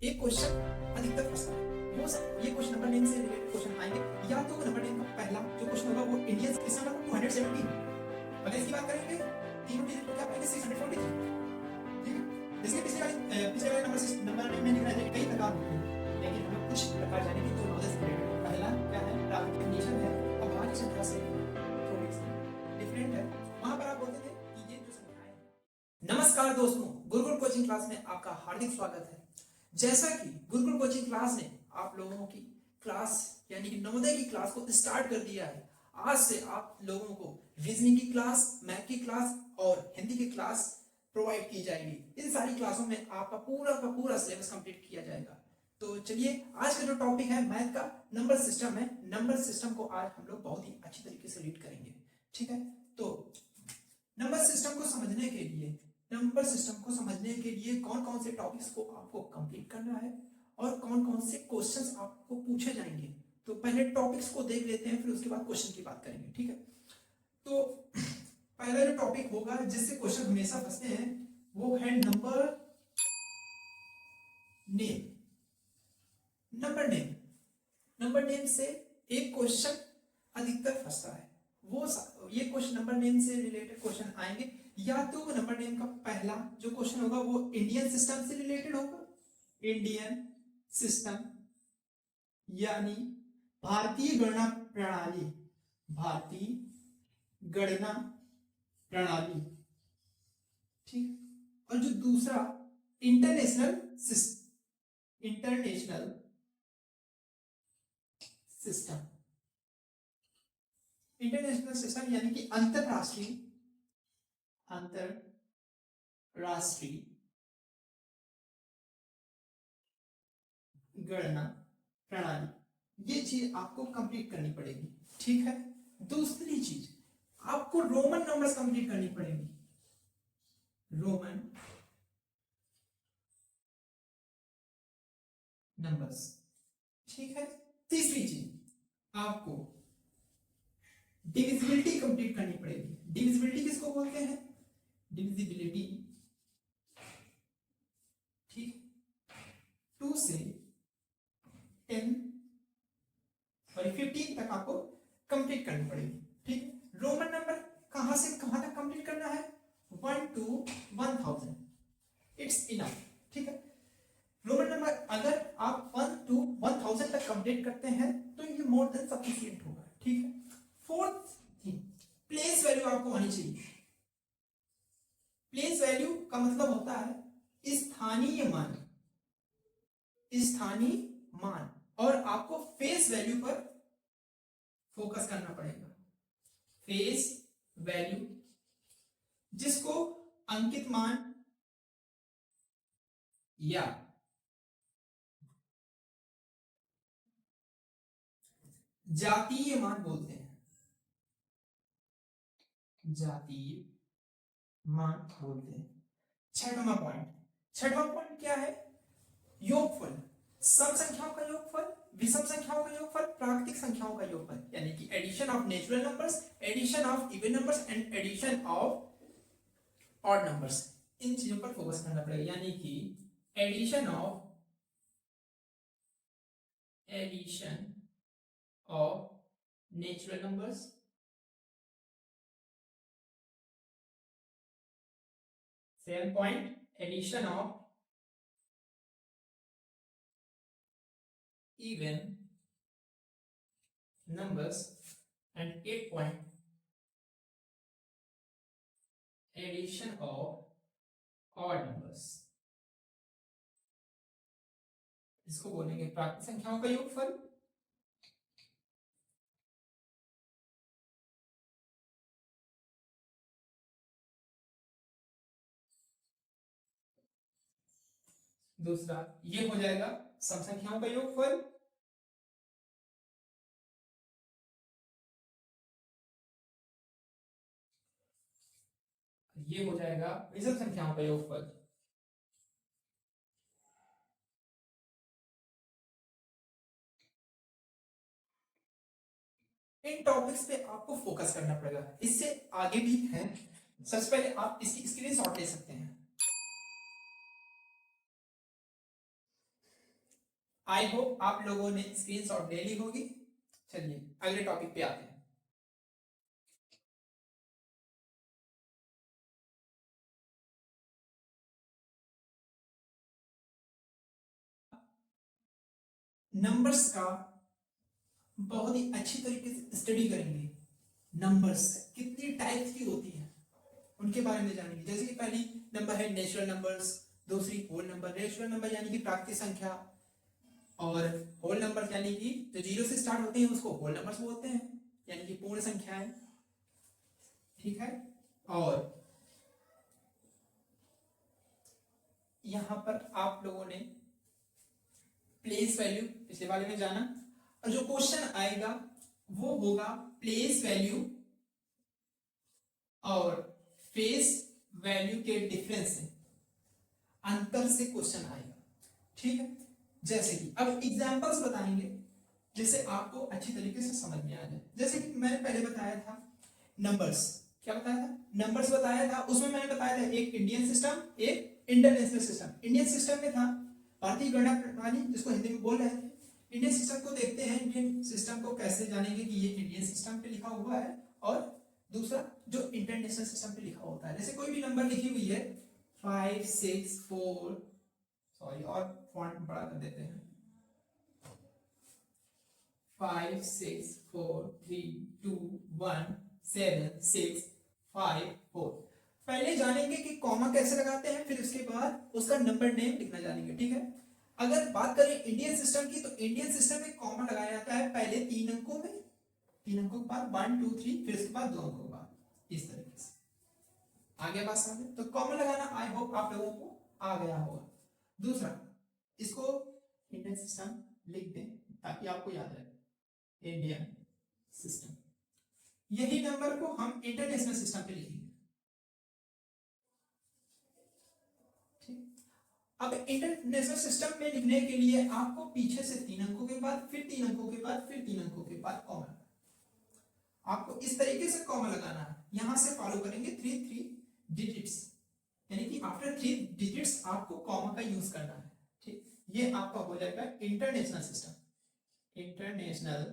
एक क्वेश्चन अधिकतर फंसता है। वो ये क्वेश्चन नंबर नेम से रिलेटेड क्वेश्चन आएंगे, या तो नंबर नेम का पहला जो क्वेश्चन होगा वो इंडियन क्वेश्चन नंबर 217। अगर इसकी बात करेंगे तीनों डिजिट को क्या पाएंगे 643। ठीक है, जैसे पिछले वाले नंबर नेम में लिखना है कई प्रकार होते हैं, लेकिन हमें कुछ प्रकार जानेंगे जो नॉलेज रिलेटेड। पहला क्या है, ट्रांसफॉर्मेशन है, अब बाकी संख्या से थोड़ी सी डिफरेंट है। वहां पर आप बोलते थे कि ये जो संख्याएं हैं। नमस्कार दोस्तों, गुरुकुल कोचिंग क्लास में आपका हार्दिक स्वागत है। जैसा कि गुरुकुल कोचिंग क्लास ने आप लोगों की क्लास यानी कि नवोदय की क्लास को स्टार्ट कर दिया है, आज से आप लोगों को रीजनिंग की क्लास, मैथ की क्लास और हिंदी की क्लास प्रोवाइड की जाएगी। इन सारी क्लासों में आपका का पूरा सिलेबस कंप्लीट किया जाएगा। तो चलिए, आज का जो टॉपिक है मैथ का नंबर सिस्टम है। नंबर सिस्टम को आज हम लोग बहुत ही अच्छी तरीके से रीड करेंगे। ठीक है, तो नंबर सिस्टम को समझने के लिए कौन कौन से टॉपिक्स को आपको कंप्लीट करना है और कौन कौन से क्वेश्चंस आपको पूछे जाएंगे। तो पहले टॉपिक्स को देख लेते हैं, फिर उसके बाद क्वेश्चन की बात करेंगे। ठीक है, तो पहला जो टॉपिक होगा जिससे क्वेश्चन हमेशा फंसते हैं वो है नंबर नेम। नंबर नेम से एक क्वेश्चन अधिकतर फंसता है। वो ये क्वेश्चन नंबर नेम से रिलेटेड क्वेश्चन आएंगे, या तो नंबर नेम का पहला जो क्वेश्चन होगा वो इंडियन सिस्टम से रिलेटेड होगा। इंडियन सिस्टम यानी भारतीय गणना प्रणाली, भारतीय गणना प्रणाली। ठीक, और जो दूसरा इंटरनेशनल सिस्टम इंटरनेशनल सिस्टम यानी कि अंतरराष्ट्रीय गणना प्रणाली। ये चीज आपको कंप्लीट करनी पड़ेगी। ठीक है, दूसरी चीज आपको रोमन नंबर्स कंप्लीट करनी पड़ेगी, रोमन नंबर्स। ठीक है, तीसरी चीज आपको डिविजिबिलिटी कंप्लीट करनी पड़ेगी। डिविजिबिलिटी किसको बोलते हैं, डिविजिबिलिटी। ठीक, 2 से 10 और 15 तक आपको कंप्लीट करनी पड़ेगी। ठीक, रोमन नंबर कहां से कहां तक कंप्लीट करना है, 1 to 1000, इट्स इनफ। ठीक है, रोमन नंबर अगर आप 1 to 1000 तक कंप्लीट करते हैं तो ये मोर देन सफिशिएंट होगा। ठीक है, फोर्थ थिंग, प्लेस वैल्यू आपको आनी चाहिए। प्लेस वैल्यू का मतलब होता है स्थानीय मान, और आपको फेस वैल्यू पर फोकस करना पड़ेगा। फेस वैल्यू जिसको अंकित मान या जातीय मान बोलते हैं, जातीय मान बोलते हैं। छठवां पॉइंट क्या है, योगफल। सम संख्याओं का योगफल, विषम संख्याओं का योगफल, प्राकृतिक संख्याओं का योगफल, यानी कि addition of natural numbers, addition of even numbers and addition of odd numbers. इन चीजों पर फोकस करना पड़ेगा, यानी कि addition of natural numbers, seven point addition of even numbers, and 8 point addition of odd numbers। इसको बोलेंगे प्राकृतिक संख्याओं का योगफल। दूसरा ये हो जाएगा सम संख्याओं का योगफल। ये हो जाएगा विषम संख्याओं का योगफल। इन टॉपिक्स पे आपको फोकस करना पड़ेगा। इससे आगे भी है, सबसे पहले आप इसकी स्क्रीनशॉट ले सकते हैं। आई होप आप लोगों ने स्क्रीनशॉट ले ली होगी। चलिए अगले टॉपिक पे आते हैं। नंबर्स का बहुत ही अच्छी तरीके से स्टडी करेंगे। नंबर्स कितनी टाइप्स की होती हैं उनके बारे में जानेंगे। जैसे कि पहली नंबर है नेचुरल नंबर्स, दूसरी होल नंबर। नेचुरल नंबर यानी कि प्राकृतिक संख्या, और होल नंबर यानी कि जो जीरो से स्टार्ट होते हैं उसको होल नंबर्स बोलते हैं, यानी कि पूर्ण संख्याएं। ठीक है। और यहां पर आप लोगों ने प्लेस वैल्यू पिछले वाले में जाना, और जो क्वेश्चन आएगा वो होगा प्लेस वैल्यू और फेस वैल्यू के डिफरेंस से, अंतर से क्वेश्चन आएगा। ठीक है। जैसे कि अब एग्जांपल्स बताएंगे जिससे आपको अच्छी तरीके से समझ में आ जाए। जैसे कि मैंने पहले बताया था नंबर्स, क्या बताया था, नंबर्स बताया था। उसमें मैंने बताया था एक इंडियन सिस्टम, एक इंटरनेशनल सिस्टम। इंडियन सिस्टम में था भारतीय गणना प्रणाली, जिसको हिंदी में बोल रहे थे। इंडियन सिस्टम को देखते हैं, इंडियन सिस्टम को कैसे जानेंगे कि ये इंडियन सिस्टम पे लिखा हुआ है, और दूसरा जो इंटरनेशनल सिस्टम पे लिखा होता है। जैसे कोई भी नंबर लिखी हुई है 5 6 4, सॉरी और फॉन्ट बड़ा कर देते हैं, 5 6 4 3 2 1 7 6 5 4। पहले जानेंगे कि कॉमा कैसे लगाते हैं, फिर उसके बाद उसका नंबर नेम लिखना जानेंगे। ठीक है। अगर बात करें इंडियन सिस्टम की, तो इंडियन सिस्टम में कॉमा लगाया जाता है पहले 3 अंकों में, 3 अंकों के बाद 1 2 3, फिर उसके बाद 2 अंकों के बाद, इस तरीके से। आगे बात समझ, तो कॉमा लगाना आई होप आप लोगों को आ गया होगा। दूसरा, इसको इंडियन सिस्टम लिख दें ताकि आपको याद रहे, इंडियन सिस्टम। यही नंबर को हम इंटरनेशनल सिस्टम पे लिखेंगे। अब इंटरनेशनल सिस्टम में लिखने के लिए आपको पीछे से 3 अंकों के बाद, फिर 3 अंकों के बाद, फिर 3 अंकों के बाद कॉमा, आपको इस तरीके से कॉमा लगाना है। यहां से फॉलो करेंगे 3 3 डिजिट्स, यानी कि आफ्टर 3 डिजिट्स आपको कॉमा का यूज करना है। ठीक, ये आपका हो जाएगा इंटरनेशनल सिस्टम। इंटरनेशनल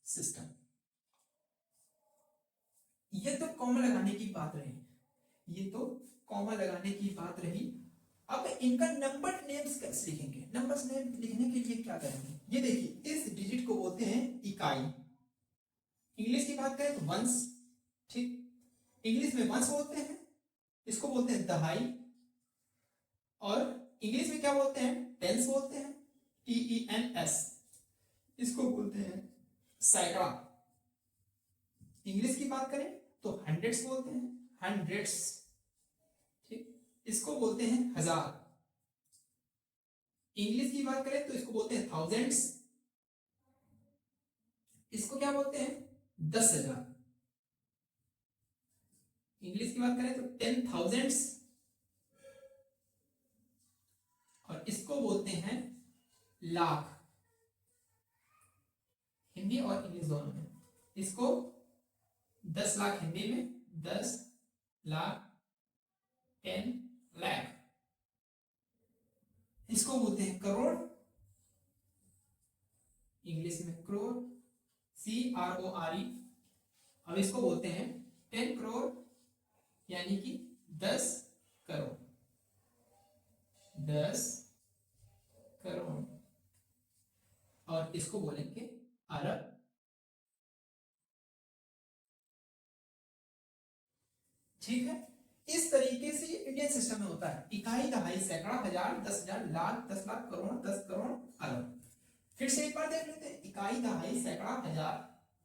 सिस्टम, ये तो कॉमा लगाने की बात रही, ये तो कॉमा लगाने की बात रही। अब इनका नंबर नेम्स कैसे लिखेंगे? नंबर्स नेम लिखने के लिए क्या करेंगे, ये देखिए, इस डिजिट को बोलते हैं इकाई। इंग्लिश की बात करें तो वंस। ठीक, इंग्लिश में वंस बोलते हैं, इसको बोलते हैं दहाई, और इंग्लिश में क्या बोलते हैं, टेंस बोलते हैं, TENS। इसको बोलते हैं सैकड़ा। इंग्लिश की बात करें तो हंड्रेड्स बोलते हैं, हंड्रेड्स। ठीक, इसको बोलते हैं हजार। इंग्लिश की बात करें तो इसको बोलते हैं थाउजेंड्स, इसको क्या बोलते हैं, 10,000। इंग्लिश की बात करें तो 10,000, और इसको बोलते हैं लाख, हिंदी और इंग्लिश दोनों में। इसको 10 लाख हिंदी में, 10 लाख, 10 लाख। इसको बोलते हैं करोड़, इंग्लिश में करोड़, CRORE। अब इसको बोलते हैं 10 करोड़, यानी कि 10 करोड़, 10 करोड़। और इसको बोलेंगे अरब। ठीक है। इस तरीके से इंडियन सिस्टम में होता है, इकाई, दहाई, सैकड़ा, हजार, 10,000, लाख, 10 लाख, करोड़, 10 करोड़, अरब। फिर से एक बार देख लेते हैं, इकाई, दहाई, सैकड़ा, हजार,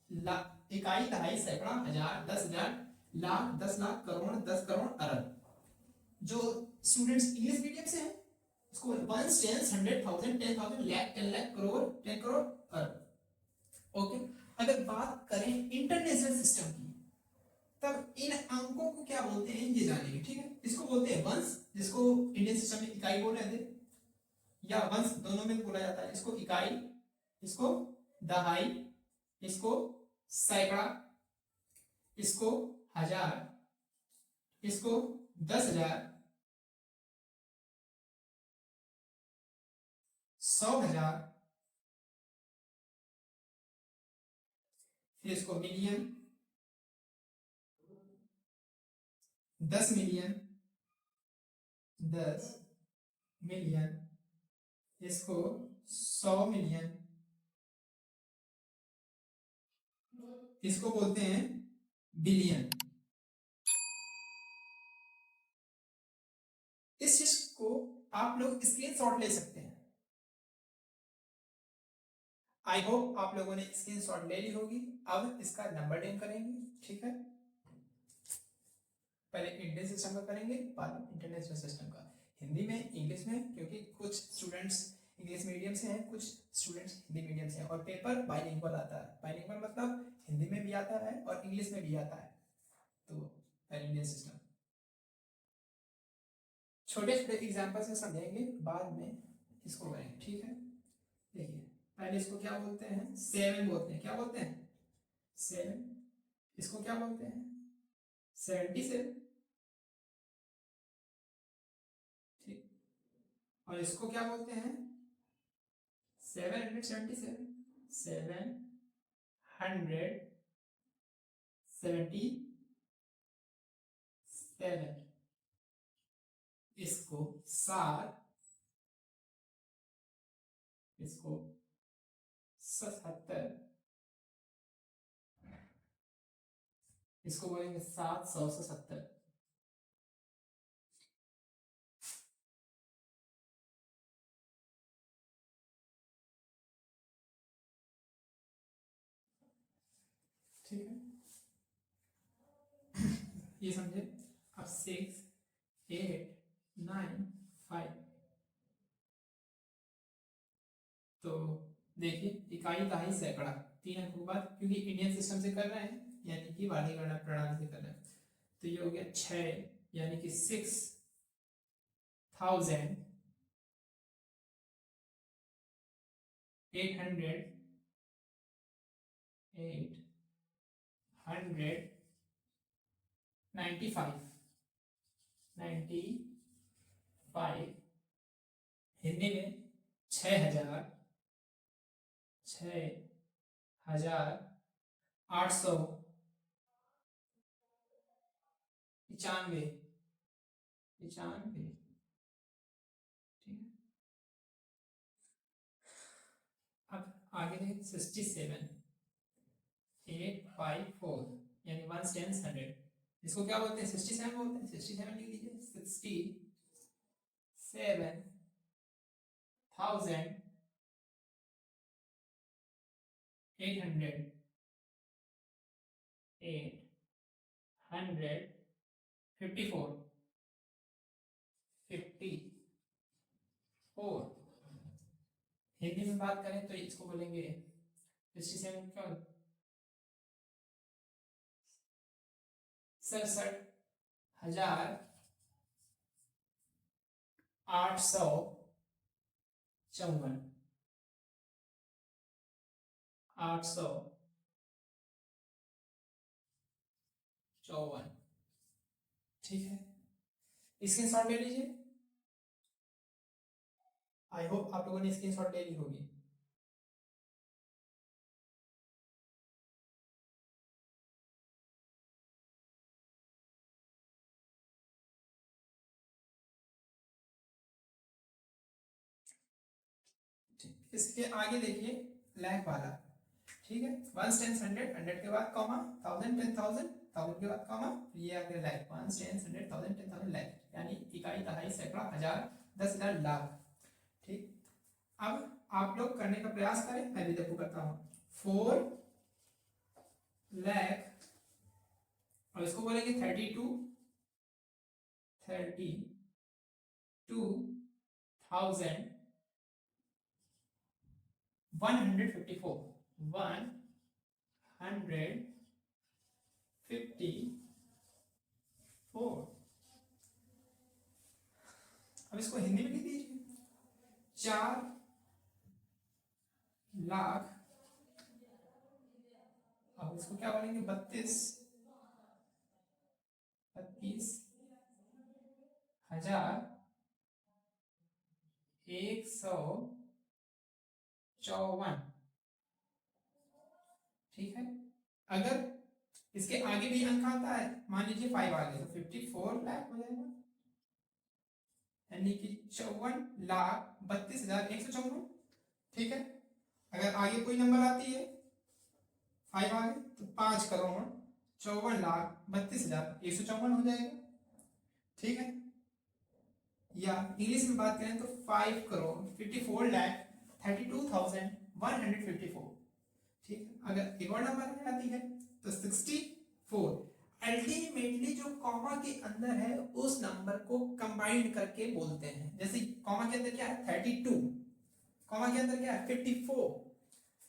लाख, इकाई, दहाई, सैकड़ा, हजार, 10,000, लाख, 10 लाख, करोड़, 10 करोड़, अरब। जो स्टूडेंट्स इंग्लिश मीडियम से हैं उसको वंस, टेंस, 100,000, 10,000, लाख, 10 लाख, करोड़, 10 करोड़, अरब। ओके। अगर बात करें इंटरनेशनल सिस्टम की, तब इन अंकों को क्या बोलते हैं ये जानेंगे। ठीक है। इसको बोलते हैं वंस, जिसको इंडियन सिस्टम में इकाई बोल रहे थे, या वंस दोनों में बोला जाता है। इसको इकाई, इसको दहाई, इसको सैकड़ा, इसको हजार, इसको 10,000, 100,000, फिर इसको मिलियन, 10 मिलियन, 10 मिलियन, इसको 100 मिलियन, इसको बोलते हैं बिलियन। इस चीज को आप लोग स्क्रीनशॉट ले सकते हैं। आई होप आप लोगों ने स्क्रीनशॉट ले ली होगी। अब इसका नंबर डेम करेंगे, ठीक है। पहले इंडियन सिस्टम का करेंगे, बाद इंटरनेशनल सिस्टम का, हिंदी में, इंग्लिश में, क्योंकि कुछ स्टूडेंट्स इंग्लिश मीडियम से हैं, कुछ स्टूडेंट्स हिंदी मीडियम से हैं, और पेपर बाइलिंगुअल आता है। बाइलिंगुअल मतलब हिंदी में भी आता है और इंग्लिश में भी आता है। तो पहले इंडियन सिस्टम, छोटे छोटे एग्जाम्पल से समझेंगे, बाद में इसको करेंगे, ठीक है। देखिए, पहले इसको क्या बोलते हैं, 7 बोलते हैं। क्या बोलते हैं? 7। इसको क्या बोलते हैं? 77, ठीक। और इसको क्या बोलते हैं? 777, 777। इसको 7, इसको 77, इसको बोलेंगे 777। ठीक है, ये समझे। अब 6, 8, 9, 5, तो देखिए, इकाई दहाई सैकड़ा 3 अंकों के बाद, क्योंकि इंडियन सिस्टम से कर रहे हैं, यानी कि वार्षिक गणना प्रणाली से कर रहे हैं, तो ये हो गया 6, यानी कि 6,895, हिंदी में 6,000, 6,895, 95, ठीक है। अब आगे देखें, 67,854, यानी 1 10 100, इसको क्या बोलते हैं? 67 बोलते हैं। 67 लिख दीजिए, 67,854, हिंदी में बात करें तो इसको बोलेंगे 67 क्या, 67,854, 854, ठीक है। स्क्रीनशॉट ले लीजिए। आई होप आप लोगों ने स्क्रीनशॉट ले ली होगी। इसके आगे देखिए, लैख वाला, ठीक है। 1 10 100, 100 के बाद कॉमा, 1000 10,000, 1000 के बाद कॉमा, ये आ गया लैख। 1 10 100 1000 10,000 लैख, यानी इकाई, दहाई, सैकड़ा, हजार, 10,000, लाख, ठीक। अब आप लोग करने का प्रयास करें, मैं भी देखो करता हूं। 4 लाख, और इसको बोलेंगे 32,154, 154। अब इसको हिंदी में लिख दीजिए, 4 लाख। अब इसको क्या बोलेंगे? 32,154, 54, ठीक है। अगर इसके आगे भी अंक आता है, मान लीजिए 5 आ गया, तो 54 लाख हो जाएगा, यानी कि 54,32,154, ठीक है। अगर आगे कोई नंबर आती है 5 आ गए, तो 5,54,32,154 हो जाएगा, ठीक है। या इंग्लिश में बात करें तो 5,54,32,154, ठीक है। अगर एक और नंबर आती है तो 64। अल्टीमेटली जो कॉमा के अंदर है उस नंबर को कंबाइंड करके बोलते हैं। जैसे कॉमा के अंदर क्या है 32, कॉमा के अंदर क्या है 54,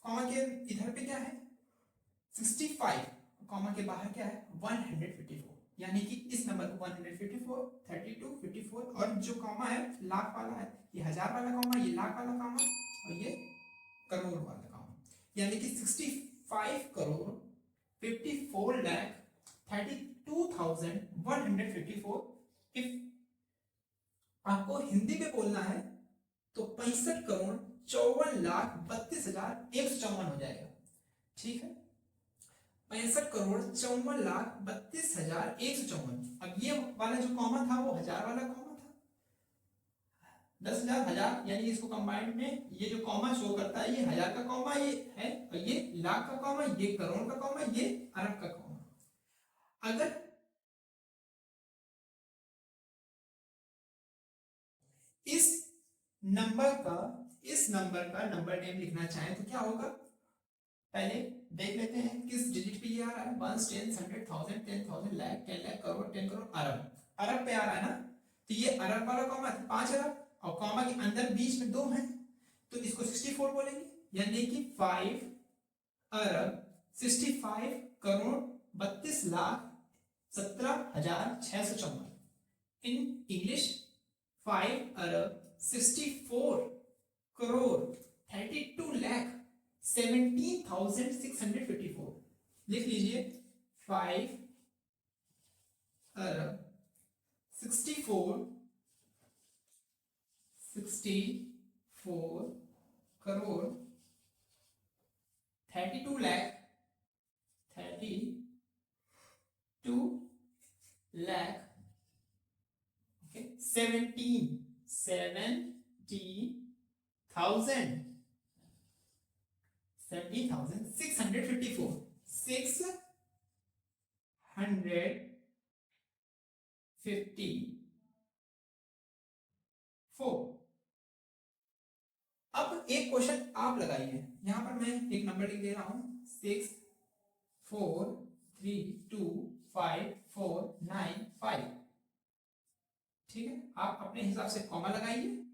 कॉमा के इधर पे क्या है 65, कॉमा के बाहर क्या है 154, यानी कि इस नंबर को 154, 32, 54 और जो कॉमा है लाख वाला है, ये हजार वाला कॉमा, ये लाख वाला कॉमा और ये करोड़ वाला कॉमा, यानी कि 65 करोड़ 54 लाख 32,154। इफ आपको हिंदी में बोलना है तो 65,54,32,154 हो जाएगा, ठीक है। 65,54,32,154। अब ये वाला जो कॉमा था वो हजार वाला कॉमा था, 10,000 हजार, यानी इसको कंबाइंड में ये जो कॉमा शो करता है ये हजार का कॉमा ये है, और ये लाख का कॉमा, ये करोड़ का कॉमा, ये अरब का कॉमा। अगर इस नंबर का नंबर नेम लिखना चाहें तो क्या होगा, पहले देख लेते हैं किस डिजिट पे ये आ रहा है, 1 10 100 1000 10,000 लाख 10 लाख करोड़ 10 करोड़ अरब, अरब पे आ रहा है ना। तो ये अरब वाला कॉमा 5 अरब और कॉमा के अंदर बीच में 2 है, तो इसको 64 बोलेंगे, यानी कि 5 अरब 65 करोड़ 32 लाख 17,654। इन इंग्लिश 5 अरब 64 करोड़ 32 लाख 17,654। लिख लीजिए 5 अरब 64 करोड़ 32 लाख 32 लाख 17,654 654। अब एक क्वेश्चन आप लगाइए, यहां पर मैं एक नंबर लिख दे रहा हूं 643254495, ठीक है। आप अपने हिसाब से कॉमा लगाइए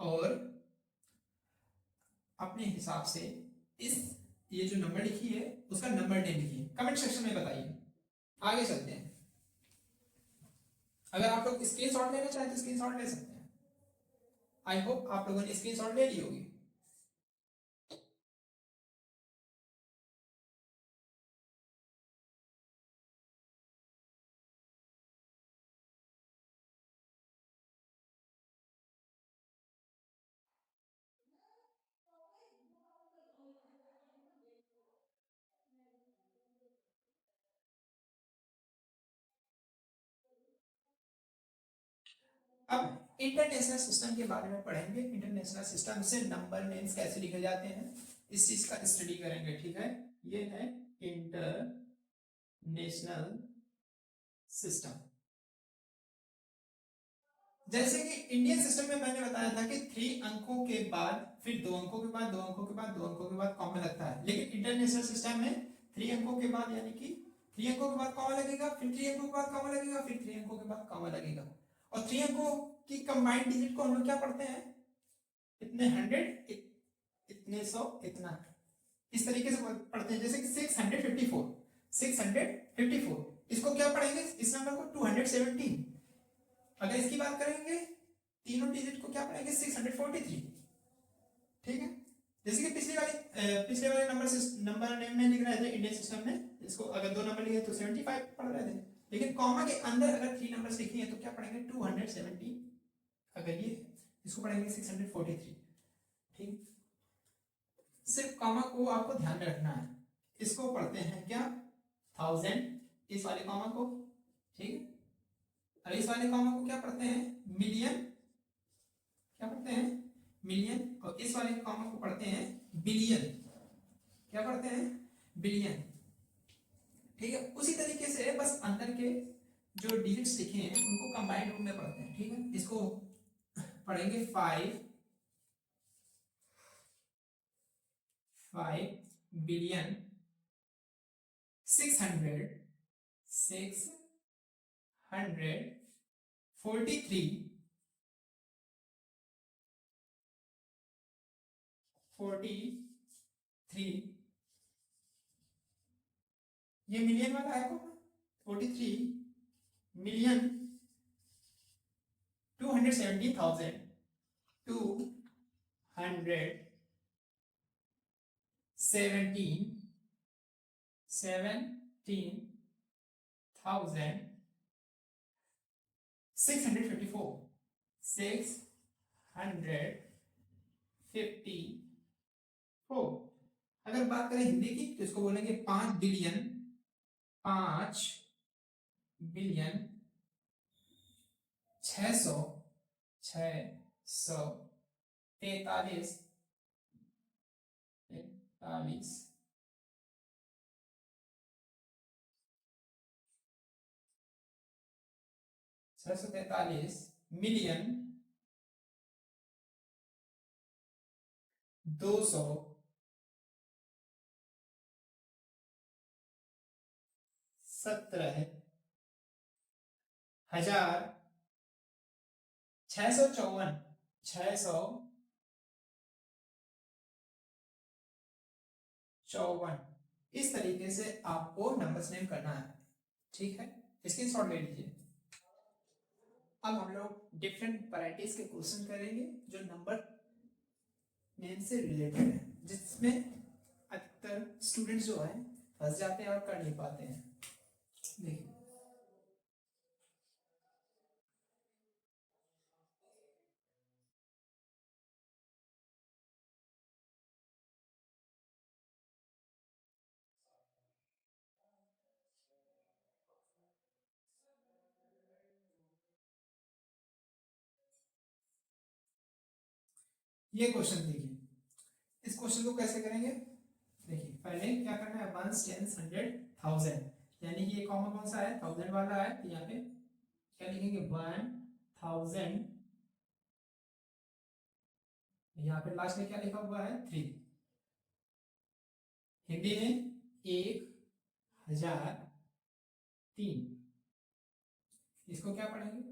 और अपने हिसाब से इस ये जो नंबर लिखी है उसका नंबर नेम लिखिए, कमेंट सेक्शन में बताइए। आगे चलते हैं, अगर आप लोग स्क्रीनशॉट लेना चाहें तो स्क्रीनशॉट ले सकते हैं। आई होप आप लोगों ने स्क्रीनशॉट ले ली होगी। अब इंटरनेशनल सिस्टम के बारे में पढ़ेंगे, इंटरनेशनल सिस्टम से नंबर नेम्स कैसे लिखे जाते हैं इस चीज का स्टडी करेंगे, ठीक है। ये है इंटरनेशनल सिस्टम। जैसे कि इंडियन सिस्टम में मैंने बताया था कि 3 अंकों के बाद फिर 2 अंकों के बाद 2 अंकों के बाद 2 अंकों के बाद कॉमा लगता है, लेकिन इंटरनेशनल सिस्टम में 3 अंकों के बाद यानी कि 3 अंकों के बाद कॉमा लगेगा, फिर 3 अंकों के बाद कॉमा लगेगा, फिर 3 अंकों के बाद कॉमा लगेगा। और 3 अंकों की कंबाइंड डिजिट को हम लोग क्या पढ़ते हैं, इतने 100 इतने 100 इतना, इस तरीके से पढ़ते हैं। जैसे कि 654 इसको क्या पढ़ेंगे, इस नंबर को 217। अगर इसकी बात करेंगे तीनों डिजिट को क्या पढ़ेंगे 643, ठीक है। जैसे कि पिछले वाले नंबर नेम में लिख रहे थे इंडियन सिस्टम में, इसको अगर 2 नंबर लिए तो 75 पढ़ रहे थे, लेकिन कॉमा के अंदर अगर 3 नंबर्स लिखे हैं तो क्या पढ़ेंगे 270, अगर ये इसको पढ़ेंगे 643, ठीक। सिर्फ कॉमा को आपको ध्यान में रखना है, इसको पढ़ते हैं क्या, 1000, इस वाले कॉमा को, ठीक है। अब इस वाले कॉमा को क्या पढ़ते हैं, मिलियन, क्या पढ़ते हैं, मिलियन। और इस वाले कॉमा को पढ़ते हैं बिलियन, क्या पढ़ते हैं, बिलियन, ठीक है। उसी तरीके से बस अंदर के जो डिजिट्स लिखे हैं उनको कंबाइंड रूप में पढ़ते हैं, ठीक है। इसको पढ़ेंगे 5 बिलियन 643 ये मिलियन वाला है कौन, 43 मिलियन 217,654 654। अगर बात करें हिंदी की तो इसको बोलेंगे 5 बिलियन 643 मिलियन 217,654 इस तरीके से आपको नंबर्स नेम करना है, ठीक है। स्क्रीनशॉट ले लीजिए। अब हम लोग डिफरेंट वैरायटीज के क्वेश्चन करेंगे जो नंबर नेम से रिलेटेड है, जिसमें अधिकतर स्टूडेंट्स जो है फंस जाते हैं और कर नहीं पाते हैं। देखिए ये क्वेश्चन देखिए, इस क्वेश्चन को कैसे करेंगे, देखिए पहले क्या करना है, 1 10 100 1000, यानी कि ये कॉमा कौन सा है, 1000 वाला है, तो यहाँ पे क्या लिखेंगे 1000, यहाँ पे लास्ट में क्या लिखा हुआ है 3, हिंदी में 1003, इसको क्या पढ़ेंगे,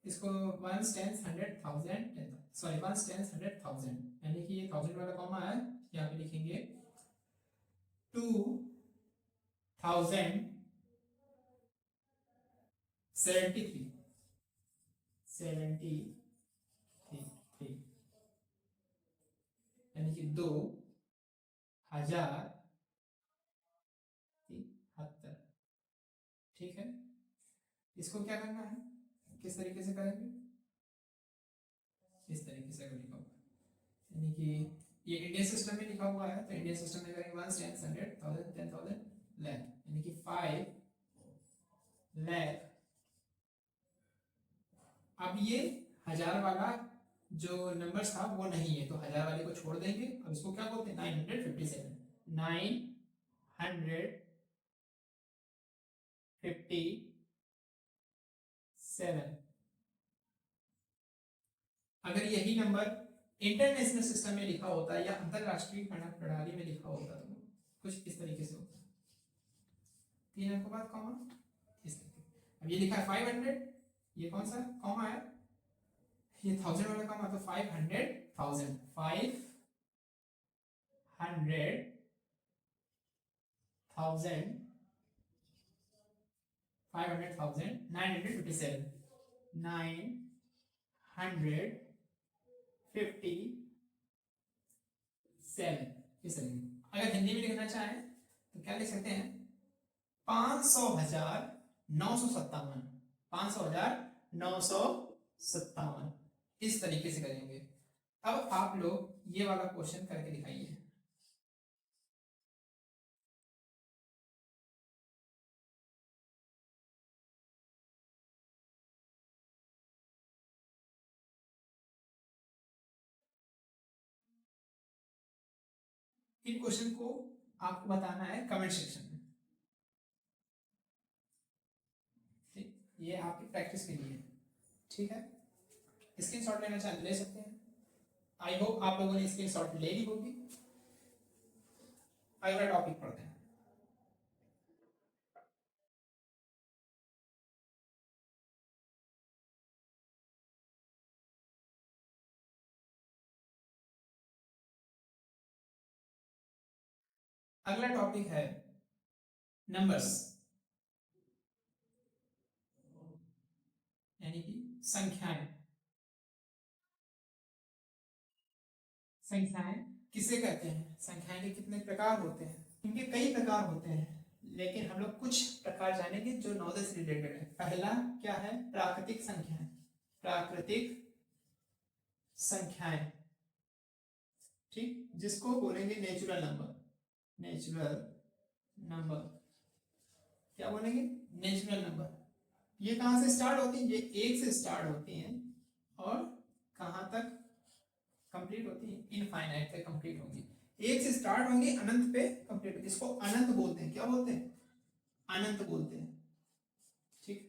इसको 1 10 100 1000 सॉरी 1 10 100 1000, यानी कि ये 1000 वाला कॉमा है, यहाँ पे लिखेंगे 2073 यानी कि 2073, ठीक है। इसको क्या करना है, किस तरीके से करेंगे, इस तरीके से अगर लिखा हुआ है, यानी कि ये इंडियन सिस्टम में लिखा हुआ है, तो इंडियन सिस्टम में करेंगे 1 10 100 1000 10,000 लाख, यानी कि 5 लाख। अब ये 1000 वाला जो नंबर था वो नहीं है, तो 1000 वाले को छोड़ देंगे। अब इसको क्या बोलते हैं 957 957। अगर यही नंबर इंटरनेशनल सिस्टम में लिखा होता या अंतरराष्ट्रीय प्रणाली में लिखा होता तो कुछ इस तरीके से होता, 3 अंकों बाद कॉमा इस तरीके। अब ये लिखा है 500, ये कौन सा कॉमा है, ये 1000 वाला कॉमा, तो 500,000 500,000 957 957 इस तरीके। अगर हिंदी में लिखना चाहें तो क्या लिख सकते हैं 500,957 500,957 इस तरीके से करेंगे। अब आप लोग ये वाला क्वेश्चन करके दिखाइए। इन क्वेश्चन को आपको बताना है कमेंट सेक्शन में। ठीक, ये आपकी प्रैक्टिस के लिए है। ठीक है, स्क्रीनशॉट लेना चाहे ले सकते हैं। आई होप आप लोगों ने स्क्रीनशॉट ले ली होगी। अगला टॉपिक पढ़ते हैं। अगला टॉपिक है नंबर्स, यानी कि संख्याएं। संख्याएं किसे कहते हैं, संख्याएं के कितने प्रकार होते हैं? इनके कई प्रकार होते हैं, लेकिन हम लोग कुछ प्रकार जानेंगे जो नॉलेज से रिलेटेड है। पहला क्या है? प्राकृतिक संख्याएं। प्राकृतिक संख्याएं, ठीक, जिसको बोलेंगे नेचुरल नंबर। नेचुरल नंबर, क्या बोलेंगे? Natural number. ये कहां से स्टार्ट होती है? ये एक से स्टार्ट होती हैं और कहां तक कंप्लीट होती है? इनफाइनाइट तक कंप्लीट होंगी। एक से स्टार्ट होंगी, अनंत पे कंप्लीट होगी, जिसको अनंत बोलते हैं। क्या बोलते हैं? अनंत बोलते हैं। ठीक,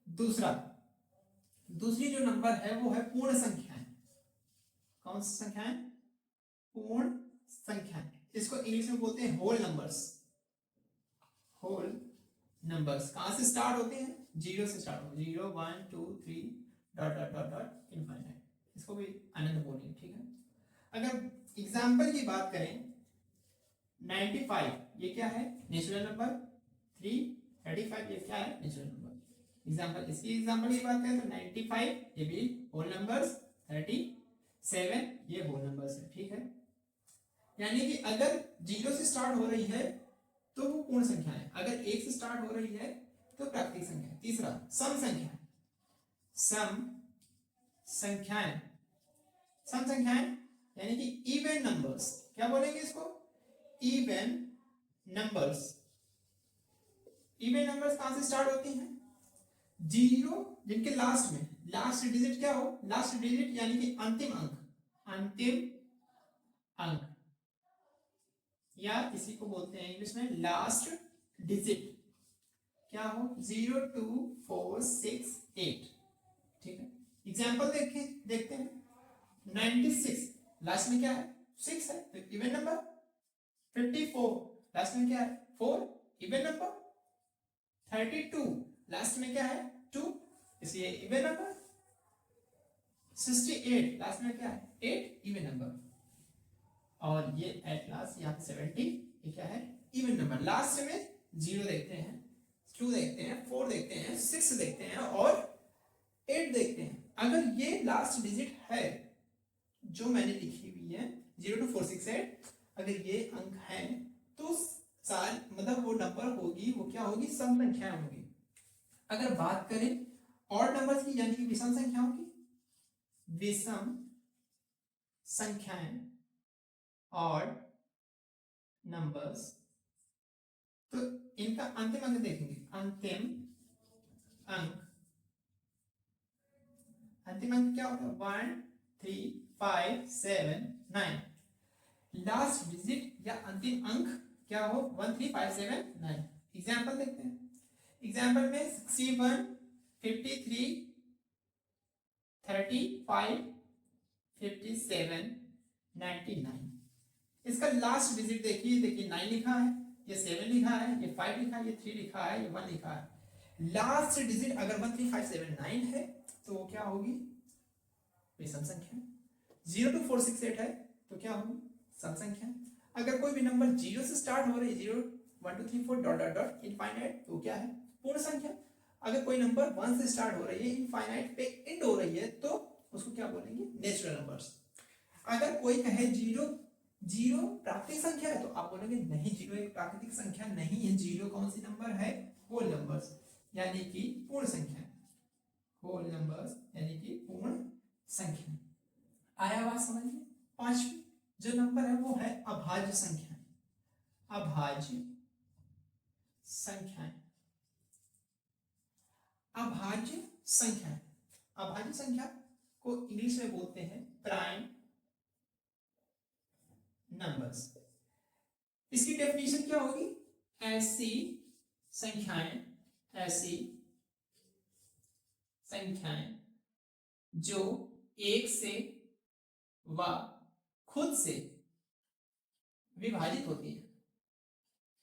दूसरा, दूसरी जो नंबर है वो है पूर्ण संख्याएं। कौन सी संख्याएं? पूर्ण संख्याएं। इसको इंग्लिश में बोलते हैं होल नंबर्स। होल नंबर्स कहां से स्टार्ट होते हैं? जीरो से स्टार्ट होते हैं। 0 1 2 3 dot dot dot dot infinite. इसको भी अनंत बोलेंगे। ठीक है, अगर एग्जाम्पल की बात करें, 95 ये क्या है? Natural number. 335 ये क्या है? Natural number. एग्जाम्पल, इसकी एग्जाम्पल की बात करें तो 95 ये भी होल नंबर्स, 37 ये होल नंबर्स है। ठीक है, यानी कि अगर जीरो से स्टार्ट हो रही है तो वो पूर्ण संख्या है, अगर एक से स्टार्ट हो रही है तो प्राकृतिक संख्या है। तीसरा, सम संख्या। सम संख्याएं, सम संख्याएं यानी कि इवन नंबर्स। क्या बोलेंगे इसको? Even numbers. इवन नंबर्स कहां से स्टार्ट होती हैं? जीरो, जिनके लास्ट में लास्ट डिजिट क्या हो? लास्ट डिजिट यानी कि अंतिम अंक। अंतिम अंक, या किसी को बोलते हैं इंग्लिश में लास्ट डिजिट, क्या हो? 0 2 4 6 8। ठीक है, एग्जाम्पल देखते हैं। 96 लास्ट में क्या है? 6 है, तो इवन नंबर। 54 लास्ट में क्या है? 4, इवन नंबर। 32 लास्ट में क्या है? 2, इसलिए इवन नंबर। 68 लास्ट में क्या है? 8, इवन नंबर। और ये एट लास्ट यहाँ 70 ये क्या है? Even number. लास्ट में 0 देखते हैं, 2 देखते हैं, 4 देखते हैं, 6 देखते हैं और 8 देखते हैं। अगर ये लास्ट डिजिट है जो मैंने लिखी हुई है 0 2 4 6 8, अगर ये अंक है तो साल मतलब वो नंबर होगी, वो क्या होगी? सम संख्या होगी। अगर बात करें ऑड नंबर्स की, यानी कि विषम संख्याओं की, विषम संख्याएं ऑड नंबर्स, तो इनका अंतिम अंक देखेंगे। अंतिम अंक, अंतिम अंक क्या होगा? 1 3 5 7 9। लास्ट डिजिट या अंतिम अंक क्या हो? 1 3 5 7 9। एग्जाम्पल देखते हैं। एग्जाम्पल में 61 53 35 57 99। इसका लास्ट डिजिट देखिए, देखिए 9 लिखा है, ये 7 लिखा है, ये 5 लिखा है, ये 3 लिखा है, ये 1 लिखा है। लास्ट डिजिट अगर 1 3 5 7 9 है तो वो क्या होगी? विषम संख्या। 0 2 4 6 8 है तो क्या होगी? सम संख्या। अगर कोई भी नंबर 0 से स्टार्ट हो रही है, 0 1 2 3 4 डॉट डॉट डॉट इनफाइनाइट, तो क्या है? पूर्ण संख्या। अगर कोई नंबर 1 से स्टार्ट हो रही है, इनफाइनाइट पे एंड हो रही है, तो उसको क्या बोलेंगे? Natural numbers. अगर कोई कहे जीरो, जीरो प्राकृतिक संख्या है, तो आप बोलेंगे नहीं, जीरो एक प्राकृतिक संख्या नहीं है। जीरो कौन सी नंबर है? होल नंबर्स, यानी कि पूर्ण संख्या। होल नंबर्स यानी कि पूर्ण संख्या। आया बात समझ में? पांचवी जो नंबर है वो है अभाज्य संख्या। अभाज्य संख्याएं। अभाज्य संख्या, अभाज्य संख्या को इंग्लिश में बोलते हैं प्राइम नंबर्स। इसकी डेफिनेशन क्या होगी? ऐसी संख्याएं, ऐसी संख्याएं जो एक से व खुद से विभाजित होती है,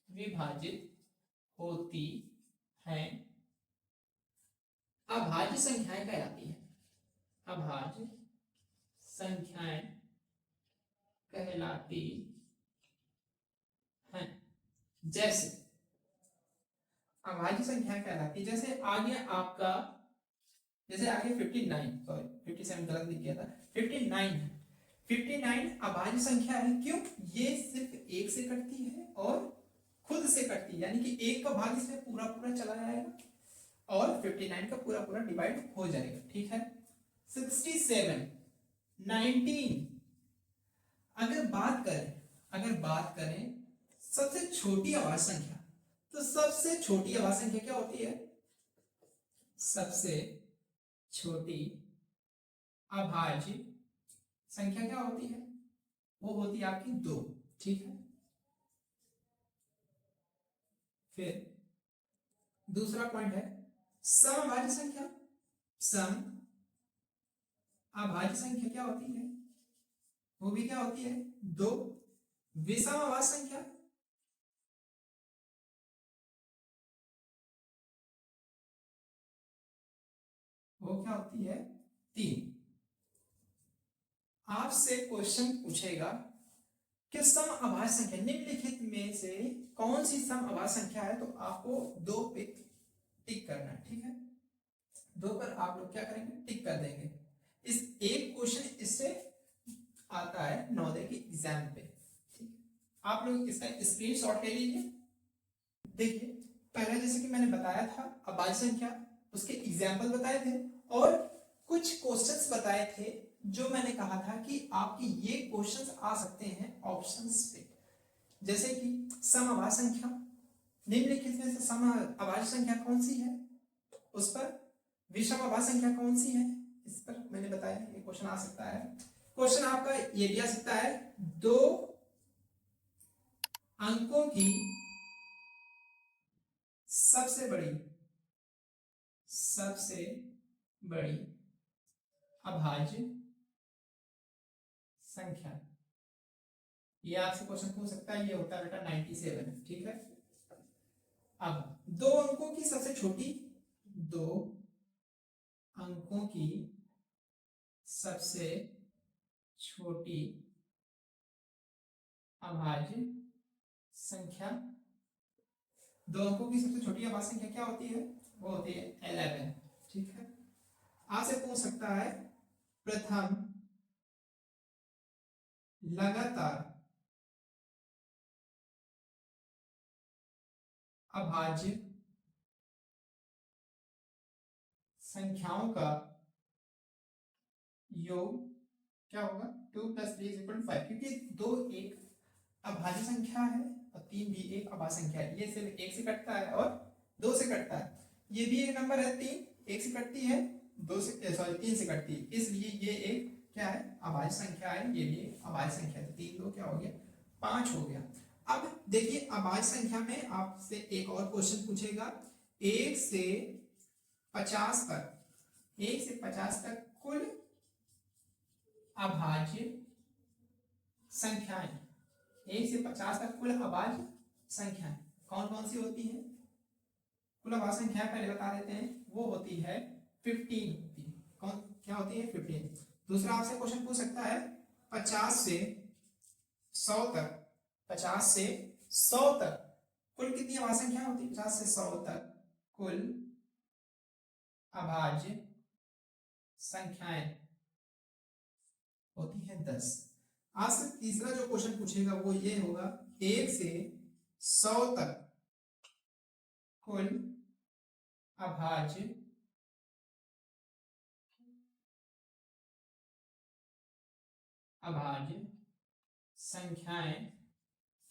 विभाजित होती हैं, अभाज्य संख्याएं कहलाती है, अभाज्य संख्याएं कहलाती हैं। जैसे अभाज्य संख्याएं कहलाती है, जैसे आ गया आपका, जैसे आ गया 59, सॉरी 57 गलत लिख गया था, 59 है। 59 अभाज्य संख्या है, क्यों? ये सिर्फ एक से कटती है और खुद से कटती है, यानी कि एक का भाग इसमें पूरा पूरा चला जाएगा और 59 का पूरा पूरा डिवाइड हो जाएगा, ठीक है। 67, 19, अगर बात करें सबसे छोटी अभाज्य संख्या, तो सबसे छोटी अभाज्य संख्या क्या होती है? सबसे छोटी अभाज्य संख्या क्या होती है? वो होती है आपकी 2, ठीक है। फिर दूसरा पॉइंट है सम अभाज्य संख्या। सम अभाज्य संख्या क्या होती है? वो भी क्या होती है? 2। विषम अभाज्य संख्या, वो क्या होती है? 3। आपसे क्वेश्चन पूछेगा कि सम अभाज्य संख्या निम्नलिखित में से कौन सी सम अभाज्य संख्या है, तो आपको 2 पे टिक करना है, ठीक है। 2 पर आप लोग क्या करेंगे? टिक कर देंगे। इस एक क्वेश्चन इससे आता है नवोदय के एग्जाम पे, ठीक है। आप लोग इसका स्क्रीनशॉट ले लीजिए। देखिए पहले जैसे कि मैंने बताया था अभाज्य संख्या, उसके एग्जाम्पल बताए थे और कुछ क्वेश्चंस बताए थे जो मैंने कहा था कि आपकी ये क्वेश्चंस आ सकते हैं ऑप्शंस पे। जैसे कि सम अभाज्य संख्या, निम्नलिखित में से सम अभाज्य संख्या कौन सी है, उस पर विषम अभाज्य संख्या कौन सी है, इस पर मैंने बताया ये क्वेश्चन आ सकता है। क्वेश्चन आपका ये भी आ सकता है 2 अंकों की सबसे बड़ी अभाज्य संख्या। ये आपसे क्वेश्चन पूछ सकता है, ये होता है बेटा 97, ठीक है। अब 2 अंकों की सबसे छोटी, 2 अंकों की सबसे छोटी अभाज्य संख्या, 2 अंकों की सबसे छोटी अभाज्य संख्या क्या होती है? वो होती है 11, ठीक है। आपसे पूछ सकता है प्रथम लगातार अभाज्य संख्याओं का योग क्या होगा? 2 + 3 = 5, क्योंकि 2 एक अभाज्य संख्या है और 3 भी एक अभाज्य संख्या है। ये सिर्फ 1 से कटता है और 2 से कटता है। ये भी एक नंबर है 3, 1 से कटती है, 3 से कटती है, इसलिए ये एक क्या है? अभाज्य संख्या है। ये भी एक अभाज्य संख्या है। 3 2 क्या हो गया? 5 हो गया। अब देखिए अभाज्य संख्या में आपसे एक और क्वेश्चन पूछेगा, 1 से 50 तक, 1 से 50 तक कुल अभाज्य संख्याएं, 1 से 50 तक कुल अभाज्य संख्याएं कौन कौन सी होती हैं? कुल अभाज्य संख्याएं पहले बता देते हैं, वो होती है 15 होती है। कौन क्या होती है? 15। दूसरा आपसे क्वेश्चन पूछ सकता है 50 से 100 तक, 50 से 100 तक कुल कितनी अभाज्य संख्या होती है? 50 से 100 तक कुल अभाज्य संख्याएं होती है 10। आपसे तीसरा जो क्वेश्चन पूछेगा वो ये होगा, 1 से 100 तक कुल अभाज्य संख्याएं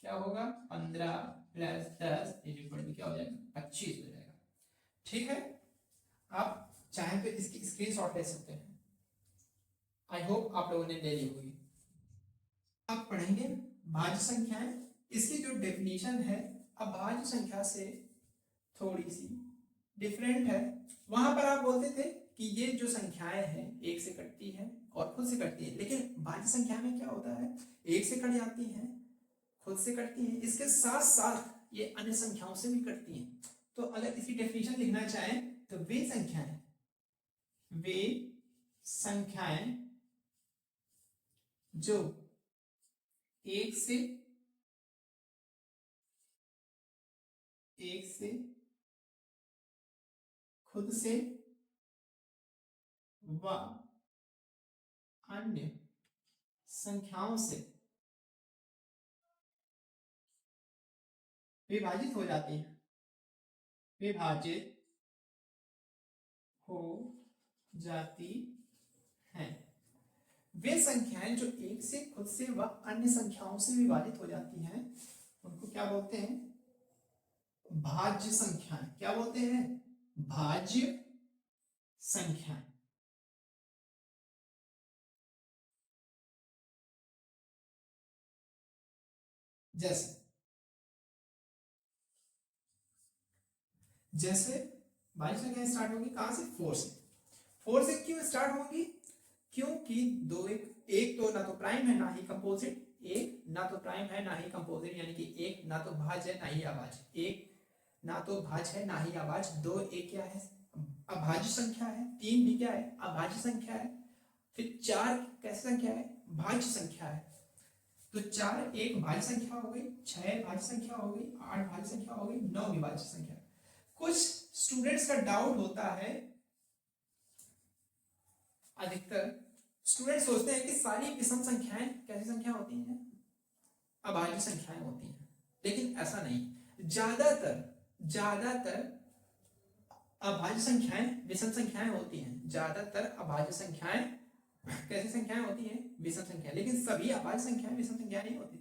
क्या होगा? 15 + 10 = क्या हो जाएगा? 25 हो जाएगा, ठीक है। आप चाहें तो इसकी स्क्रीनशॉट ले सकते हैं। आई होप आप लोगों ने ले ली होगी। अब पढ़ेंगे भाज्य संख्याएं, इसकी जो डेफिनेशन है अभाज्य संख्या से थोड़ी सी डिफरेंट है। वहां पर आप बोलते थे कि ये जो संख्याएं हैं एक से कटती है और खुद से कटती है, लेकिन भाज्य संख्या में क्या होता है, एक से कट जाती है, खुद से कटती है, इसके साथ साथ ये अन्य संख्याओं से भी कटती हैं। तो अगर इसकी डेफिनेशन लिखना चाहें तो वे संख्याएं जो एक से खुद से व अन्य संख्याओं से विभाजित हो जाती है, विभाजित हो जाती हैं। वे संख्याएं जो एक से खुद से व अन्य संख्याओं से विभाजित हो जाती हैं उनको क्या बोलते हैं, भाज्य संख्याएं। क्या बोलते हैं, भाज्य संख्याएं। जैसे भाज्य संख्याएं स्टार्ट होगी कहां से, 4 से। 4 से क्यों स्टार्ट होगी, क्योंकि एक तो ना तो प्राइम है ना ही कंपोजिट, एक ना तो प्राइम है ना ही कंपोजिट, यानी कि एक ना तो भाज्य है ना ही अभाज्य, एक ना तो भाज्य है ना ही अभाज्य, दो एक क्या है, अभाज्य संख्या है, तीन भी क्या है, अभाज्य संख्या है, फिर चार कैसी संख्या है, भाज्य संख्या है। तो चार एक भाज्य संख्या हो गई, छह भाज्य संख्या हो गई, आठ भाज्य संख्या हो गई, नौ विभाज्य संख्या। कुछ स्टूडेंट्स का डाउट होता है, अधिकतर स्टूडेंट सोचते हैं कि सारी विषम संख्याएं कैसी संख्या होती हैं, अभाज्य संख्याएं होती हैं, लेकिन ऐसा नहीं। ज्यादातर अभाज्य संख्याएं विषम संख्याएं होती हैं, ज्यादातर अभाज्य संख्याएं कैसी संख्याएं होती हैं, विषम संख्याएं, लेकिन सभी अभाज्य संख्याएं विषम संख्या नहीं होती,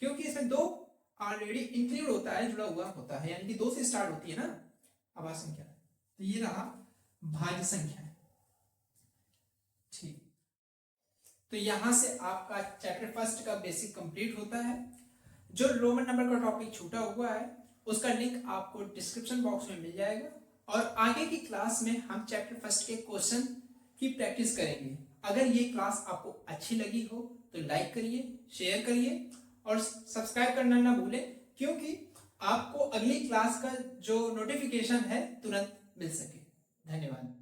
क्योंकि इसमें दो ऑलरेडी इंक्लूड होता है, जुड़ा हुआ होता है, यानी कि दो से स्टार्ट होती है ना अभाज्य संख्या। तो ये रहा भाज्य संख्या। ठीक, तो यहां से आपका चैप्टर फर्स्ट का बेसिक कंप्लीट होता है। जो रोमन नंबर का टॉपिक छूटा हुआ है उसका लिंक आपको डिस्क्रिप्शन बॉक्स में मिल जाएगा, और आगे की क्लास में हम चैप्टर फर्स्ट के क्वेश्चन की प्रैक्टिस करेंगे। अगर ये क्लास आपको अच्छी लगी हो तो लाइक करिए, शेयर करिए और सब्सक्राइब करना ना भूलें, क्योंकि आपको अगली क्लास का जो नोटिफिकेशन है तुरंत मिल सके। धन्यवाद।